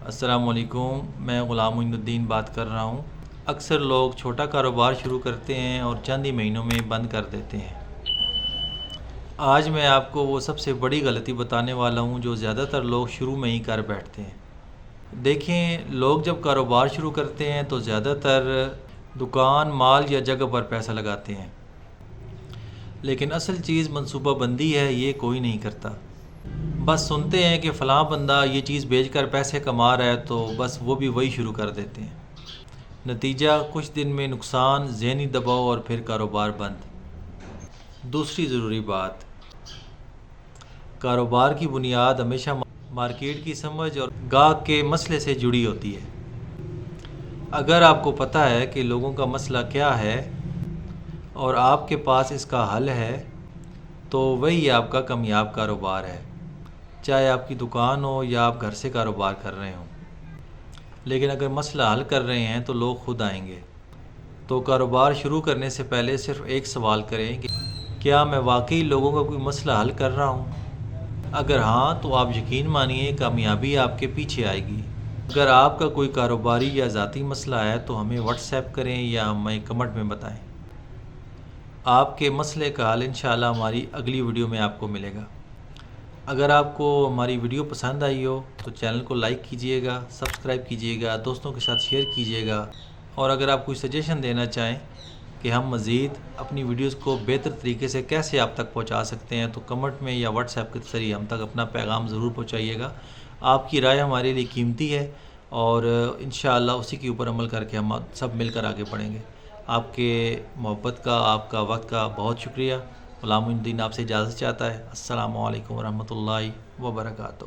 السلام علیکم، میں غلام معین الدین بات کر رہا ہوں۔ اکثر لوگ چھوٹا کاروبار شروع کرتے ہیں اور چند ہی مہینوں میں بند کر دیتے ہیں۔ آج میں آپ کو وہ سب سے بڑی غلطی بتانے والا ہوں جو زیادہ تر لوگ شروع میں ہی کر بیٹھتے ہیں۔ دیکھیں، لوگ جب کاروبار شروع کرتے ہیں تو زیادہ تر دکان، مال یا جگہ پر پیسہ لگاتے ہیں، لیکن اصل چیز منصوبہ بندی ہے، یہ کوئی نہیں کرتا۔ بس سنتے ہیں کہ فلاں بندہ یہ چیز بیچ کر پیسے کما رہا ہے تو بس وہ بھی وہی شروع کر دیتے ہیں۔ نتیجہ کچھ دن میں نقصان، ذہنی دباؤ اور پھر کاروبار بند۔ دوسری ضروری بات، کاروبار کی بنیاد ہمیشہ مارکیٹ کی سمجھ اور گاہک کے مسئلے سے جڑی ہوتی ہے۔ اگر آپ کو پتہ ہے کہ لوگوں کا مسئلہ کیا ہے اور آپ کے پاس اس کا حل ہے تو وہی آپ کا کامیاب کاروبار ہے، چاہے آپ کی دکان ہو یا آپ گھر سے کاروبار کر رہے ہوں۔ لیکن اگر مسئلہ حل کر رہے ہیں تو لوگ خود آئیں گے۔ تو کاروبار شروع کرنے سے پہلے صرف ایک سوال کریں کہ کیا میں واقعی لوگوں کا کوئی مسئلہ حل کر رہا ہوں؟ اگر ہاں تو آپ یقین مانیے کامیابی آپ کے پیچھے آئے گی۔ اگر آپ کا کوئی کاروباری یا ذاتی مسئلہ ہے تو ہمیں واٹس ایپ کریں یا ہمیں کمنٹ میں بتائیں۔ آپ کے مسئلے کا حل انشاءاللہ ہماری اگلی ویڈیو میں آپ کو ملے گا۔ اگر آپ کو ہماری ویڈیو پسند آئی ہو تو چینل کو لائک کیجئے گا، سبسکرائب کیجئے گا، دوستوں کے ساتھ شیئر کیجئے گا، اور اگر آپ کوئی سجیشن دینا چاہیں کہ ہم مزید اپنی ویڈیوز کو بہتر طریقے سے کیسے آپ تک پہنچا سکتے ہیں تو کمنٹ میں یا واٹس ایپ کے ذریعے ہم تک اپنا پیغام ضرور پہنچائیے گا۔ آپ کی رائے ہمارے لیے قیمتی ہے اور انشاءاللہ اسی کے اوپر عمل کر کے ہم سب مل کر آگے بڑھیں گے۔ آپ کے محبت کا، آپ کا وقت کا بہت شکریہ۔ غلام معین الدین آپ سے اجازت چاہتا ہے۔ السلام علیکم ورحمۃ اللہ وبرکاتہ۔